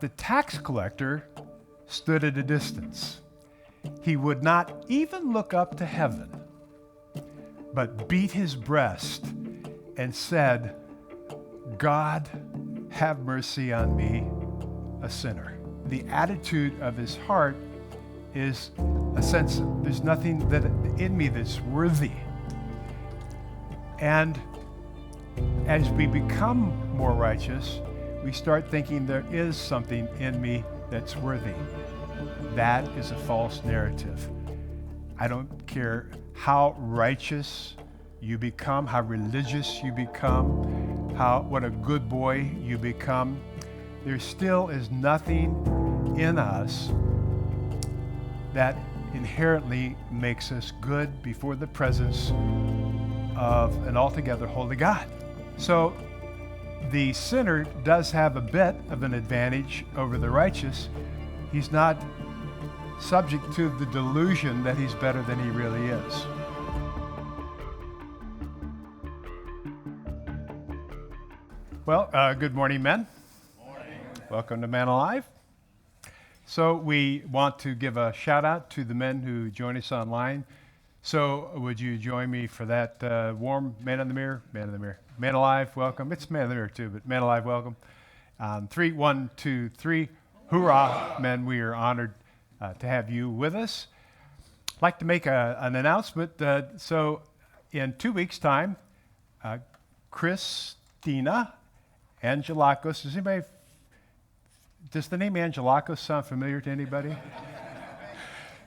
The tax collector stood at a distance. He would not even look up to heaven, but beat his breast and said, "God, have mercy on me, a sinner." The attitude of his heart is a sense of there's nothing that in me that's worthy. And as we become more righteous, we start thinking there is something in me that's worthy. That is a false narrative. I don't care how righteous you become, how religious you become, what a good boy you become. There still is nothing in us that inherently makes us good before the presence of an altogether holy God. So the sinner does have a bit of an advantage over the righteous. He's not subject to the delusion that he's better than he really is. Well, good morning, men. Morning. Welcome to Man Alive. So we want to give a shout out to the men who join us online. So would you join me for that warm Man in the Mirror? Man Alive, welcome. It's Man in the Mirror too, but Man Alive, welcome. 3, 1, 2, 3. Hoorah, men, we are honored to have you with us. I'd like to make an announcement. So in 2 weeks' time, Christina Angelakos, does the name Angelakos sound familiar to anybody?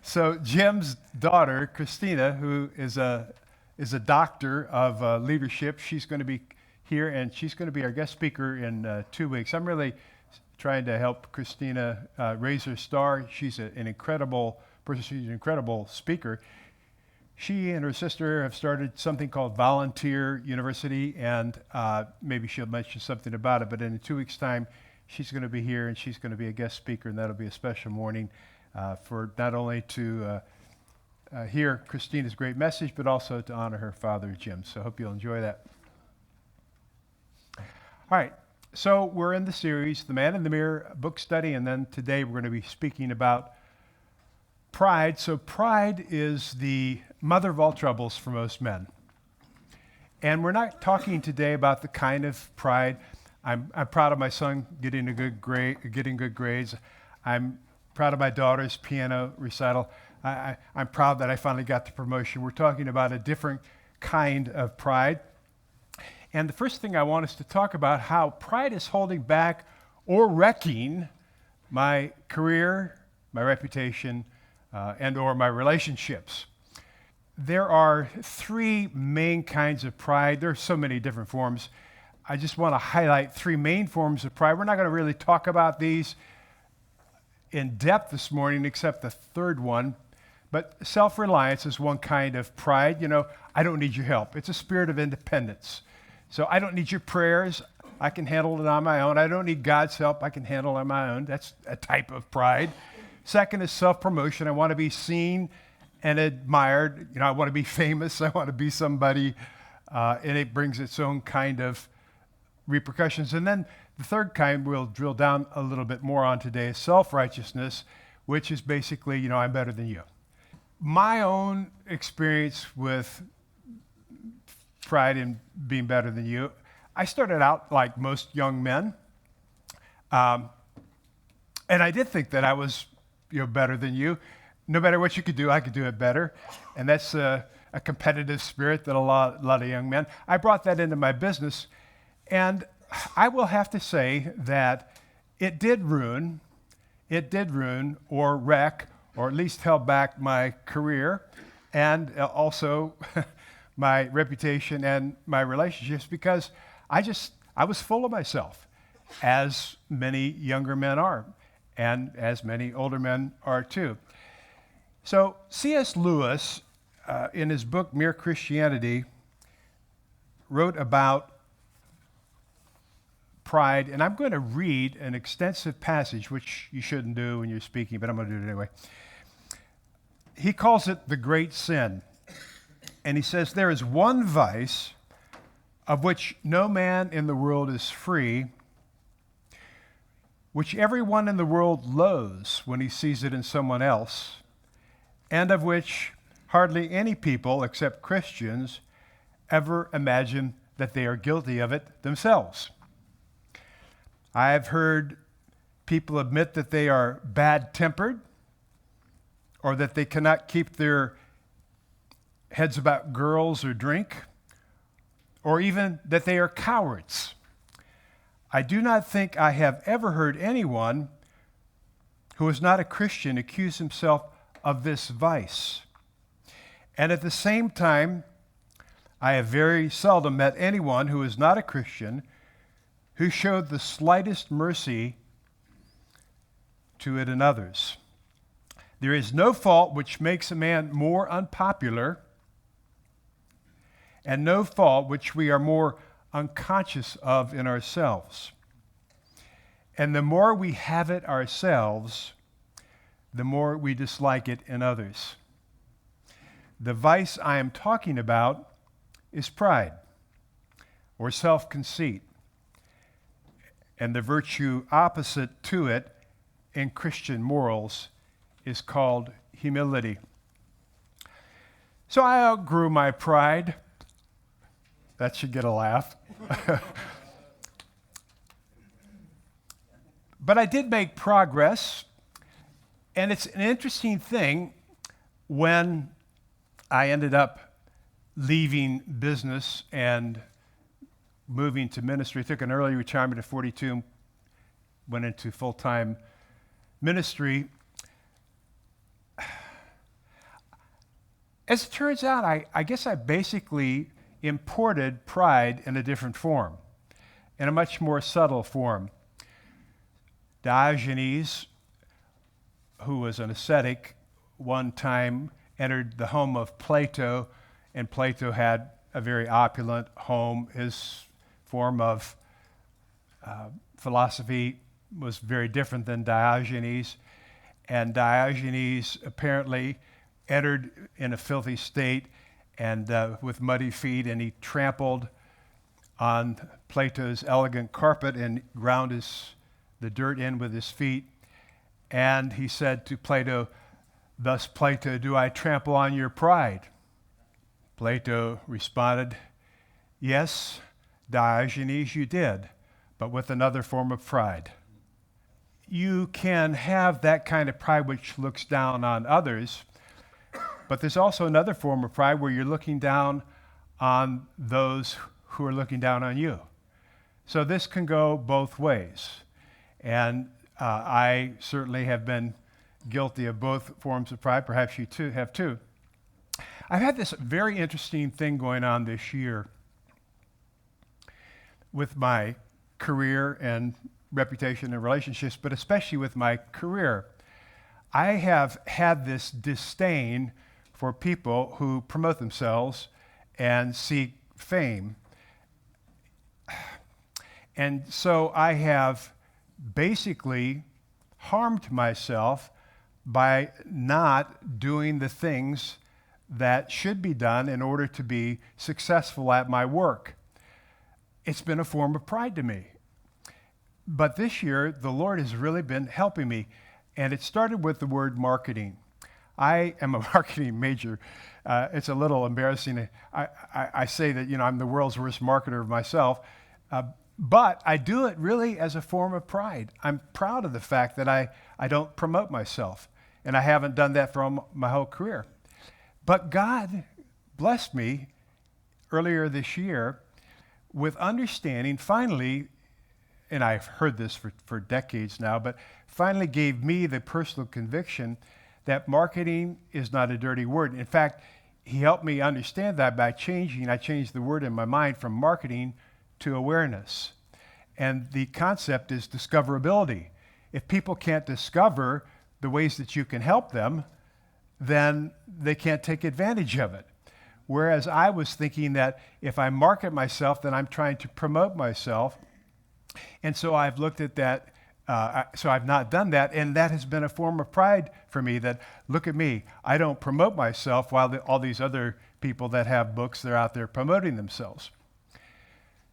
So Jim's daughter, Christina, who is a doctor of leadership, she's going to be here, and she's going to be our guest speaker in 2 weeks. I'm really trying to help Christina raise her star. She's an incredible person. She's an incredible speaker. She and her sister have started something called Volunteer University, and maybe she'll mention something about it, but in 2 weeks' time, she's going to be here, and she's going to be a guest speaker, and that'll be a special morning for not only to hear Christina's great message, but also to honor her father, Jim. So I hope you'll enjoy that. All right, so we're in the series, The Man in the Mirror book study, and then today we're going to be speaking about pride. So pride is the mother of all troubles for most men. And we're not talking today about the kind of pride. I'm proud of my son getting good grades. I'm proud of my daughter's piano recital. I'm proud that I finally got the promotion. We're talking about a different kind of pride. And the first thing I want us to talk about how pride is holding back or wrecking my career, my reputation, and or my relationships. There are 3 main kinds of pride. There are so many different forms. I just want to highlight 3 main forms of pride. We're not going to really talk about these in depth this morning, except the third one. But self-reliance is one kind of pride. You know, I don't need your help. It's a spirit of independence. So I don't need your prayers. I can handle it on my own. I don't need God's help. I can handle it on my own. That's a type of pride. Second is self-promotion. I want to be seen and admired. You know, I want to be famous. I want to be somebody. And it brings its own kind of repercussions. And then the third kind we'll drill down a little bit more on today is self-righteousness, which is basically, you know, I'm better than you. My own experience with pride in being better than you, I started out like most young men. And I did think that I was, you know, better than you. No matter what you could do, I could do it better. And that's a competitive spirit that a lot of young men. I brought that into my business. And I will have to say that it did ruin or wreck, or at least held back my career and also my reputation and my relationships, because I was full of myself, as many younger men are, and as many older men are too. So C.S. Lewis, in his book Mere Christianity, wrote about pride, and I'm going to read an extensive passage, which you shouldn't do when you're speaking, but I'm going to do it anyway. He calls it the great sin, and he says, there is one vice of which no man in the world is free, which everyone in the world loathes when he sees it in someone else, and of which hardly any people, except Christians, ever imagine that they are guilty of it themselves. I have heard people admit that they are bad-tempered, or that they cannot keep their heads about girls or drink, or even that they are cowards. I do not think I have ever heard anyone who is not a Christian accuse himself of this vice. And at the same time, I have very seldom met anyone who is not a Christian who showed the slightest mercy to it in others. There is no fault which makes a man more unpopular, and no fault which we are more unconscious of in ourselves. And the more we have it ourselves, the more we dislike it in others. The vice I am talking about is pride or self-conceit, and the virtue opposite to it in Christian morals is called humility. So I outgrew my pride. That should get a laugh. But I did make progress, and it's an interesting thing when I ended up leaving business and moving to ministry. I took an early retirement at 42, went into full-time ministry. As it turns out, I guess I basically imported pride in a different form, in a much more subtle form. Diogenes, who was an ascetic, one time entered the home of Plato, and Plato had a very opulent home. His form of philosophy was very different than Diogenes, and Diogenes apparently entered in a filthy state and with muddy feet, and he trampled on Plato's elegant carpet and ground the dirt in with his feet. And he said to Plato, "Thus, Plato, do I trample on your pride?" Plato responded, "Yes, Diogenes, you did, but with another form of pride." You can have that kind of pride which looks down on others, but there's also another form of pride where you're looking down on those who are looking down on you. So this can go both ways. And I certainly have been guilty of both forms of pride. Perhaps you too have too. I've had this very interesting thing going on this year with my career and reputation and relationships, but especially with my career. I have had this disdain for people who promote themselves and seek fame. And so I have basically harmed myself by not doing the things that should be done in order to be successful at my work. It's been a form of pride to me. But this year, the Lord has really been helping me. And it started with the word marketing. I am a marketing major. It's a little embarrassing. I say that, I'm the world's worst marketer of myself. But I do it really as a form of pride. I'm proud of the fact that I don't promote myself. And I haven't done that for my whole career. But God blessed me earlier this year with understanding, finally, and I've heard this for decades now, but finally gave me the personal conviction that marketing is not a dirty word. In fact, he helped me understand that by I changed the word in my mind from marketing to awareness. And the concept is discoverability. If people can't discover the ways that you can help them, then they can't take advantage of it. Whereas I was thinking that if I market myself, then I'm trying to promote myself. And so I've looked at that, so I've not done that, and that has been a form of pride for me, that look at me, I don't promote myself while all these other people that have books, they're out there promoting themselves.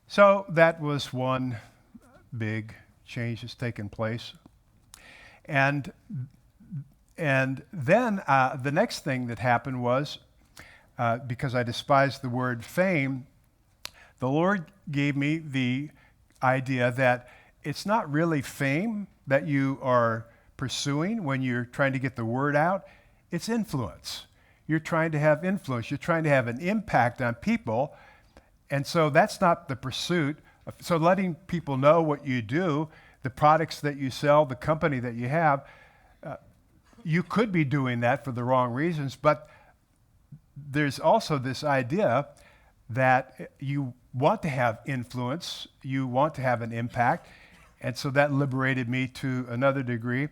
So that was one big change has taken place. And then the next thing that happened was, because I despised the word fame, the Lord gave me the idea that it's not really fame that you are pursuing when you're trying to get the word out. It's influence. You're trying to have influence. You're trying to have an impact on people. And so that's not the pursuit. So letting people know what you do, the products that you sell, the company that you have, you could be doing that for the wrong reasons, but there's also this idea that you want to have influence, you want to have an impact, and so that liberated me to another degree.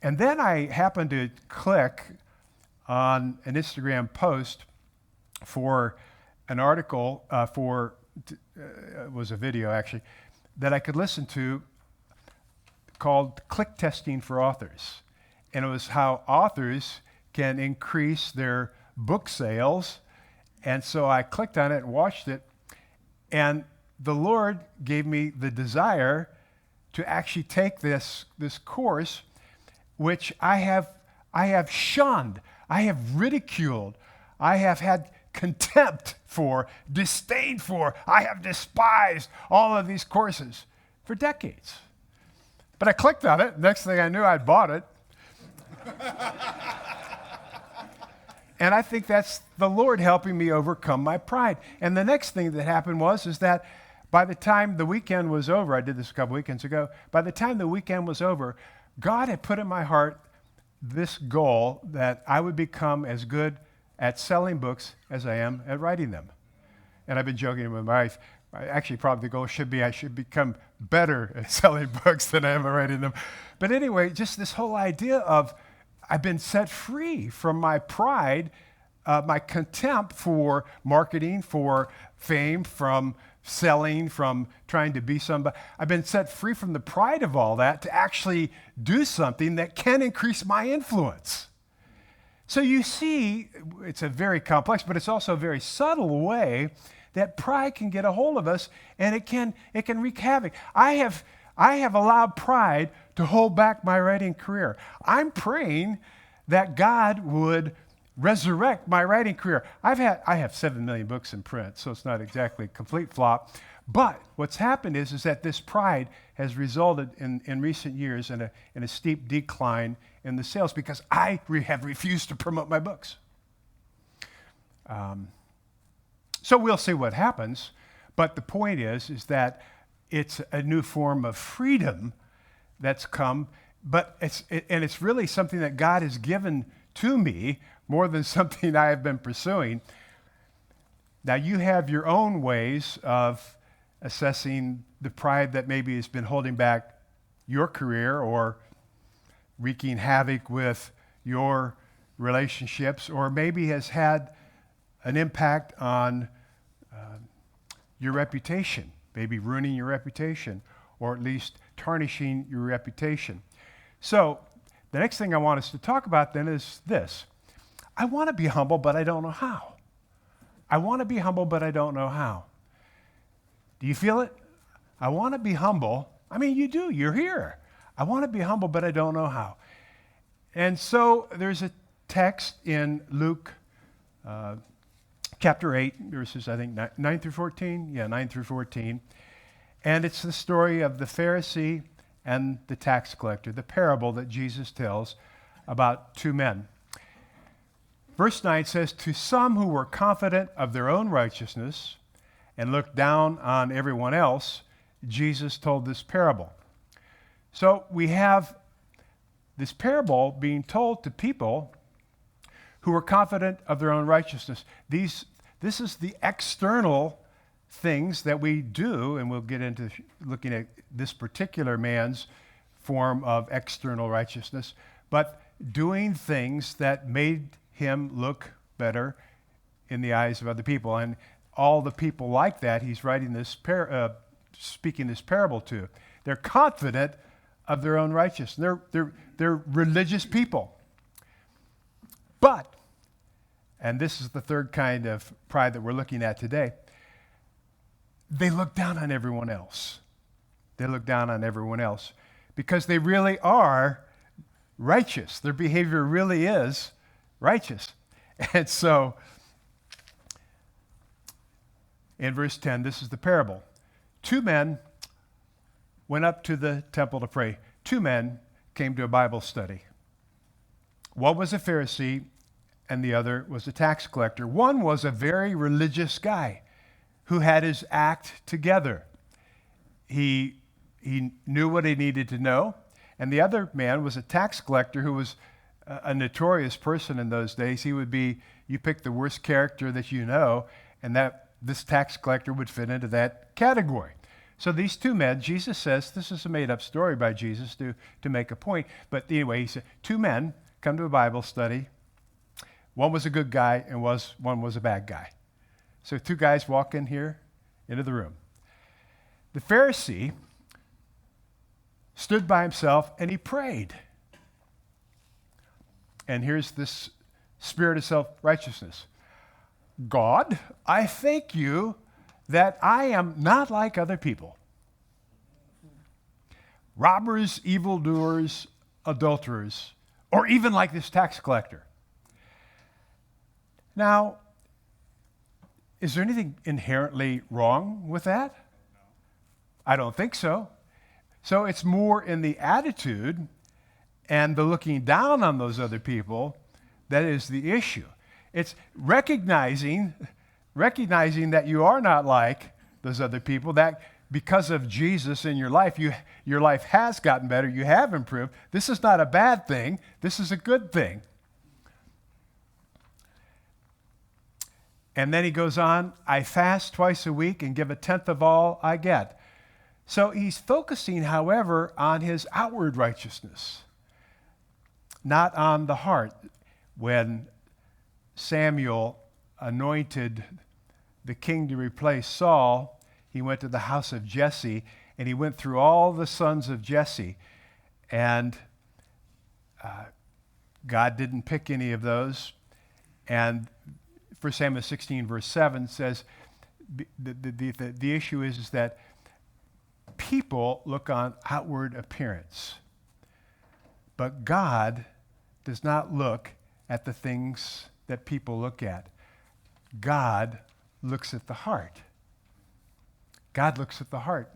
And then I happened to click on an Instagram post for an article it was a video actually, that I could listen to called Click Testing for Authors. And it was how authors can increase their book sales. And so I clicked on it and watched it. And the Lord gave me the desire to actually take this course, which I have shunned, I have ridiculed, I have had contempt for, disdain for, I have despised all of these courses for decades. But I clicked on it. Next thing I knew, I'd bought it. And I think that's the Lord helping me overcome my pride. And the next thing that happened is that by the time the weekend was over, I did this a couple weekends ago, by the time the weekend was over, God had put in my heart this goal that I would become as good at selling books as I am at writing them. And I've been joking with my wife. Actually, probably the goal should be I should become better at selling books than I am at writing them. But anyway, just this whole idea of I've been set free from my pride, my contempt for marketing, for fame, from selling, from trying to be somebody. I've been set free from the pride of all that to actually do something that can increase my influence. So you see, it's a very complex, but it's also a very subtle way that pride can get a hold of us, and it can wreak havoc. I have allowed pride to hold back my writing career. I'm praying that God would resurrect my writing career. I have 7 million books in print, so it's not exactly a complete flop. But what's happened is that this pride has resulted in recent years in a steep decline in the sales because I have refused to promote my books. So we'll see what happens. But the point is that it's a new form of freedom that's come, but it's really something that God has given to me more than something I have been pursuing. Now you have your own ways of assessing the pride that maybe has been holding back your career or wreaking havoc with your relationships, or maybe has had an impact on your reputation, maybe ruining your reputation, or at least tarnishing your reputation. So the next thing I want us to talk about then is this. I want to be humble, but I don't know how. I want to be humble, but I don't know how. Do you feel it? I want to be humble. I mean, you do. You're here. I want to be humble, but I don't know how. And so there's a text in Luke chapter 8, verses, I think, 9 through 14. Yeah, 9 through 14. And it's the story of the Pharisee and the tax collector, the parable that Jesus tells about two men. Verse 9 says, "To some who were confident of their own righteousness and looked down on everyone else, Jesus told this parable." So we have this parable being told to people who are confident of their own righteousness. This is the external things that we do, and we'll get into looking at this particular man's form of external righteousness, but doing things that made him look better in the eyes of other people. And all the people like that, he's writing this, speaking this parable to. They're confident of their own righteousness. They're religious people. But, and this is the third kind of pride that we're looking at today, they look down on everyone else. They look down on everyone else because they really are righteous. Their behavior really is righteous. And so, in verse 10, this is the parable. 2 men went up to the temple to pray. 2 men came to a Bible study. One was a Pharisee, and the other was a tax collector. One was a very religious guy who had his act together. He knew what he needed to know. And the other man was a tax collector who was a notorious person in those days. He would be, you pick the worst character that you know, and this tax collector would fit into that category. So these 2 men, Jesus says, this is a made-up story by Jesus to make a point. But anyway, he said, 2 men come to a Bible study. One was a good guy and one was a bad guy. So 2 guys walk in here into the room. The Pharisee stood by himself and he prayed. And here's this spirit of self-righteousness. God, I thank you that I am not like other people. Robbers, evildoers, adulterers, or even like this tax collector. Now, is there anything inherently wrong with that? I don't think so. So it's more in the attitude and the looking down on those other people that is the issue. It's recognizing that you are not like those other people, that because of Jesus in your life, your life has gotten better, you have improved. This is not a bad thing. This is a good thing. And then he goes on, I fast twice a week and give 1/10 of all I get. So he's focusing, however, on his outward righteousness, not on the heart. When Samuel anointed the king to replace Saul, he went to the house of Jesse, and he went through all the sons of Jesse. And God didn't pick any of those. And 1 Samuel 16, verse 7 says, the issue is that people look on outward appearance, but God does not look at the things that people look at. God looks at the heart. God looks at the heart.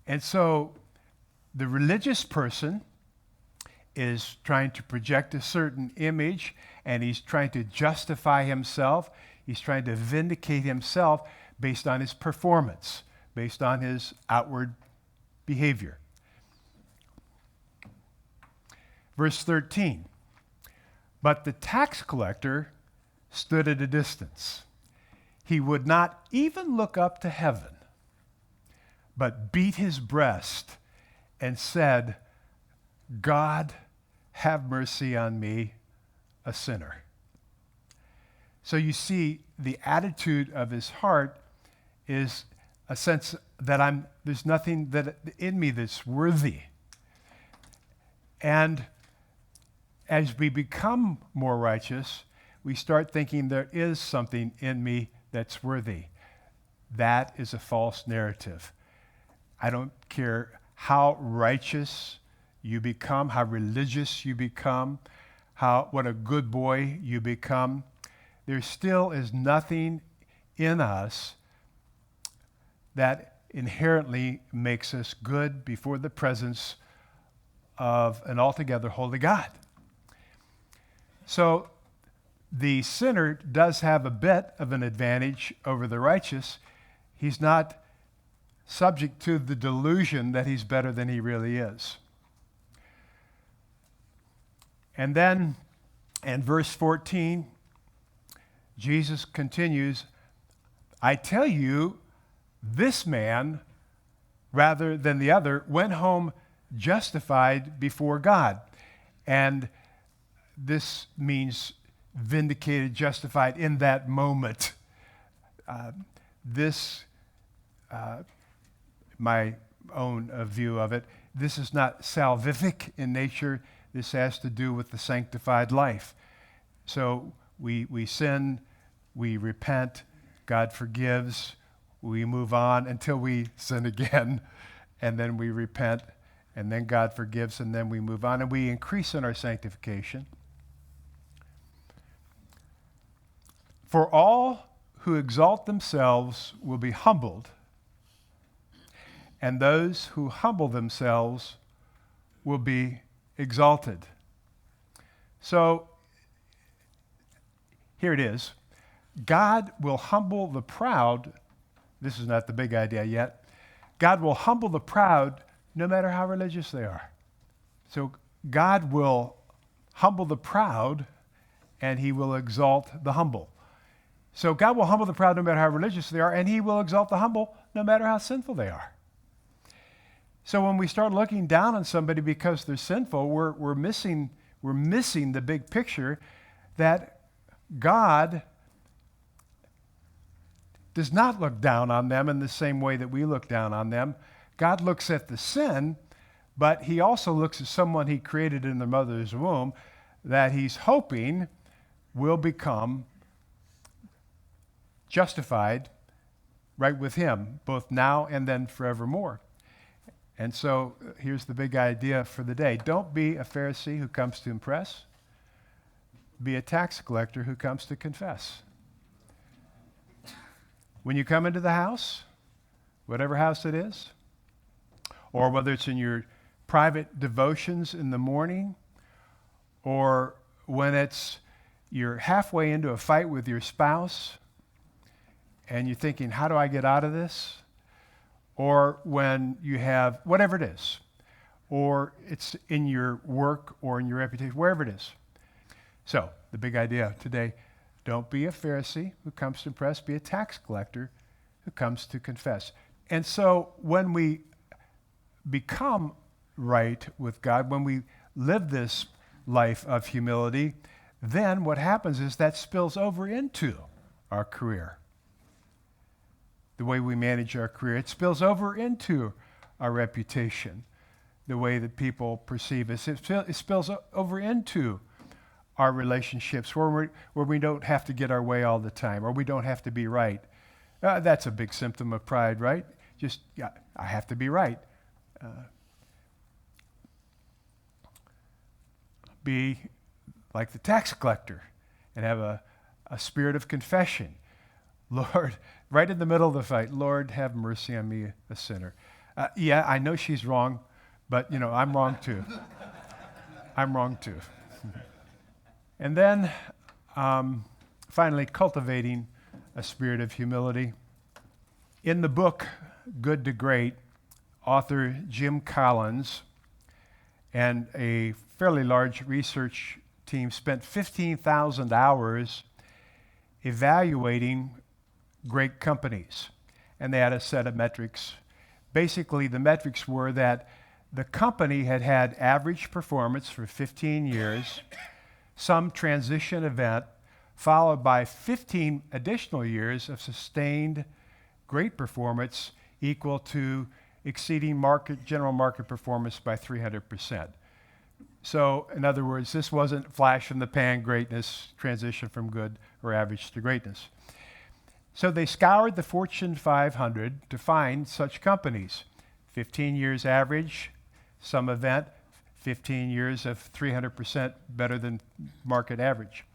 And so the religious person is trying to project a certain image, and he's trying to justify himself. He's trying to vindicate himself based on his performance, based on his outward behavior. Verse 13, but the tax collector stood at a distance. He would not even look up to heaven, but beat his breast and said, God, have mercy on me, a sinner. So you see, the attitude of his heart is a sense that there's nothing that in me that's worthy. And as we become more righteous, we start thinking there is something in me that's worthy. That is a false narrative. I don't care how righteous you become, how religious you become, what a good boy you become. There still is nothing in us that inherently makes us good before the presence of an altogether holy God. So the sinner does have a bit of an advantage over the righteous. He's not subject to the delusion that he's better than he really is. And then in verse 14, Jesus continues, I tell you, this man, rather than the other, went home justified before God. And this means vindicated, justified in that moment. My own view of it, this is not salvific in nature. This has to do with the sanctified life. So we sin, we repent, God forgives, we move on until we sin again, and then we repent, and then God forgives, and then we move on, and we increase in our sanctification. For all who exalt themselves will be humbled, and those who humble themselves will be exalted. So, here it is. God will humble the proud. This is not the big idea yet. God will humble the proud no matter how religious they are. So God will humble the proud and he will exalt the humble. So God will humble the proud no matter how religious they are, and he will exalt the humble no matter how sinful they are. So when we start looking down on somebody because they're sinful, we're missing the big picture that God does not look down on them in the same way that we look down on them. God looks at the sin, but he also looks at someone he created in the mother's womb that he's hoping will become justified right with him, both now and then forevermore. And so here's the big idea for the day. Don't be a Pharisee who comes to impress. Be a tax collector who comes to confess. When you come into the house, whatever house it is, or whether it's in your private devotions in the morning, or when you're halfway into a fight with your spouse, and you're thinking, how do I get out of this? Or when you have, whatever it is, or it's in your work or in your reputation, wherever it is. So, the big idea today, don't be a Pharisee who comes to impress, be a tax collector who comes to confess. And so, when we become right with God, when we live this life of humility, then what happens is that spills over into our career. The way we manage our career. It spills over into our reputation, the way that people perceive us. It spills over into our relationships where we don't have to get our way all the time, or we don't have to be right. That's a big symptom of pride, right? Just, yeah, I have to be right. Be like the tax collector and have a spirit of confession. Lord, right in the middle of the fight, Lord, have mercy on me, a sinner. Yeah, I know she's wrong, but, I'm wrong too. I'm wrong too. And then, finally, cultivating a spirit of humility. In the book, Good to Great, author Jim Collins and a fairly large research team spent 15,000 hours evaluating great companies. And they had a set of metrics. Basically, the metrics were that the company had had average performance for 15 years, some transition event, followed by 15 additional years of sustained great performance equal to exceeding general market performance by 300%. So, in other words, this wasn't flash in the pan greatness, transition from good or average to greatness. So they scoured the Fortune 500 to find such companies. 15 years average, some event, 15 years of 300% better than market average.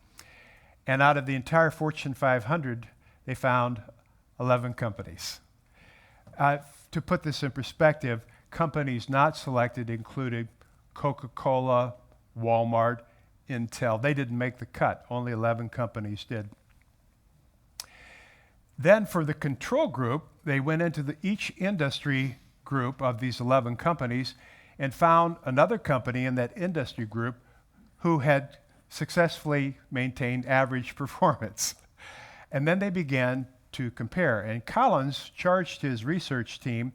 And out of the entire Fortune 500, they found 11 companies. To put this in perspective, companies not selected included Coca-Cola, Walmart, Intel. They didn't make the cut. Only 11 companies did. Then for the control group, they went into each industry group of these 11 companies and found another company in that industry group who had successfully maintained average performance. And then they began to compare. And Collins charged his research team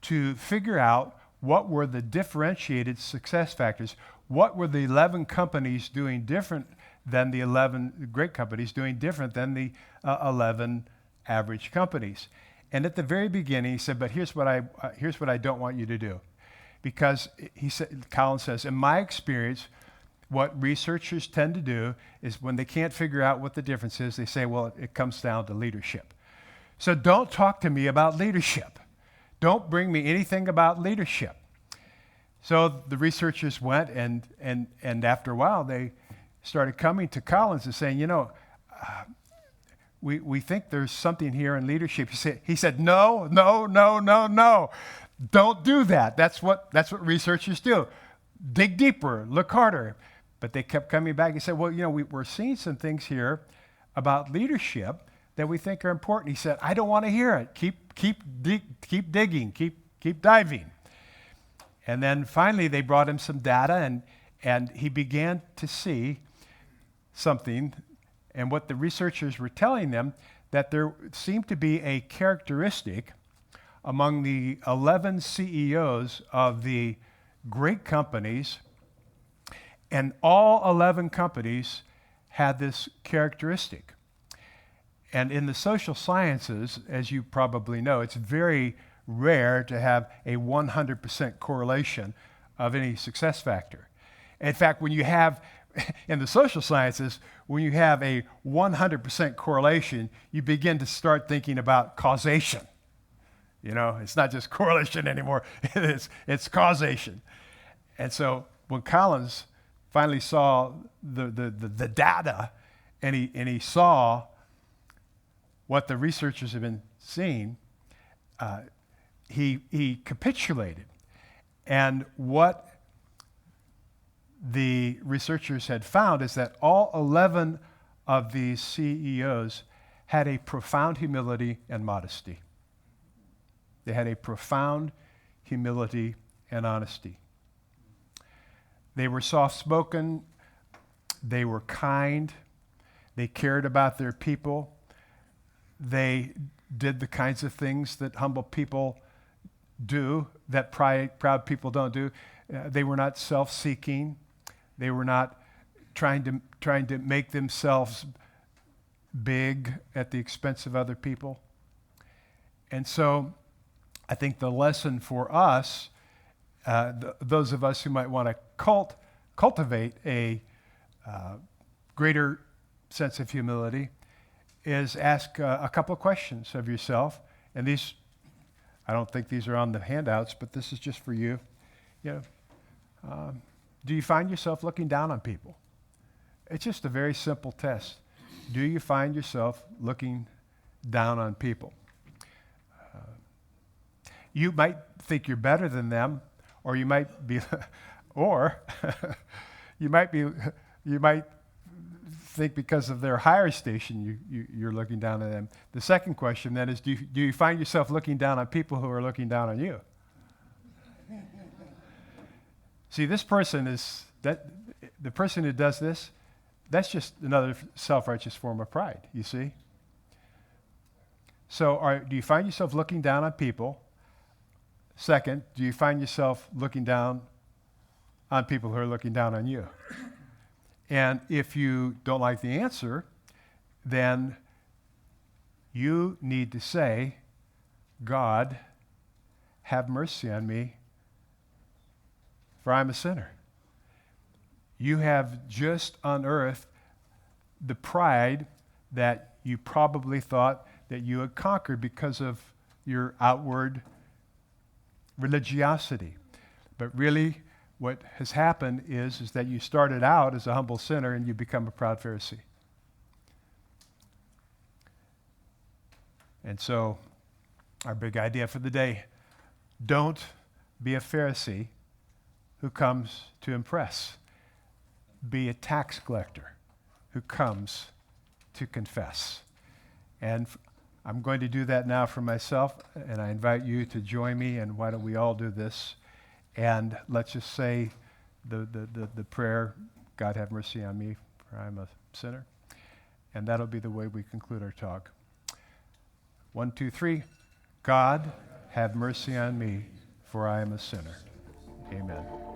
to figure out what were the differentiated success factors. What were the 11 companies doing different than the 11 great companies doing different than the 11 average companies? And at the very beginning, he said, but here's what I don't want you to do. Because Collins says, in my experience, what researchers tend to do is when they can't figure out what the difference is, they say, well, it comes down to leadership. So don't talk to me about leadership. don't bring me anything about leadership. So the researchers went, and after a while, they started coming to Collins and saying, we think there's something here in leadership. He said, no, no, no, no, no. Don't do that. That's what researchers do. Dig deeper, look harder. But they kept coming back. He said, well, we're seeing some things here about leadership that we think are important. He said, I don't want to hear it. Keep digging, keep diving. And then finally they brought him some data, and he began to see something, and what the researchers were telling them, that there seemed to be a characteristic among the 11 CEOs of the great companies, and all 11 companies had this characteristic. And in the social sciences, as you probably know, it's very rare to have a 100% correlation of any success factor. In fact, when you have, in the social sciences, when you have a 100% correlation, you begin to start thinking about causation. It's not just correlation anymore, it's causation. And so when Collins finally saw the data, and he saw what the researchers have been seeing, he capitulated. And what the researchers had found is that all 11 of these CEOs had a profound humility and modesty. They had a profound humility and honesty. They were soft-spoken. They were kind. They cared about their people. They did the kinds of things that humble people do, that proud people don't do. They were not self-seeking. They were not trying to make themselves big at the expense of other people. And so I think the lesson for us, those of us who might want to cultivate a greater sense of humility, is ask a couple of questions of yourself. And these, I don't think these are on the handouts, but this is just for you. Do you find yourself looking down on people? It's just a very simple test. Do you find yourself looking down on people? You might think you're better than them, or you might be, or you might think because of their higher station, you're looking down on them. The second question then is, do you find yourself looking down on people who are looking down on you? See, this person the person who does this, that's just another self-righteous form of pride, you see? So do you find yourself looking down on people? Second, do you find yourself looking down on people who are looking down on you? And if you don't like the answer, then you need to say, God, have mercy on me, for I'm a sinner. You have just unearthed the pride that you probably thought that you had conquered because of your outward religiosity. But really, what has happened is that you started out as a humble sinner and you become a proud Pharisee. And so, our big idea for the day, don't be a Pharisee who comes to impress. Be a tax collector who comes to confess. And I'm going to do that now for myself, and I invite you to join me, and why don't we all do this? And let's just say the prayer, God have mercy on me, for I'm a sinner. And that'll be the way we conclude our talk. 1, 2, 3. God have mercy on me, for I am a sinner. Amen.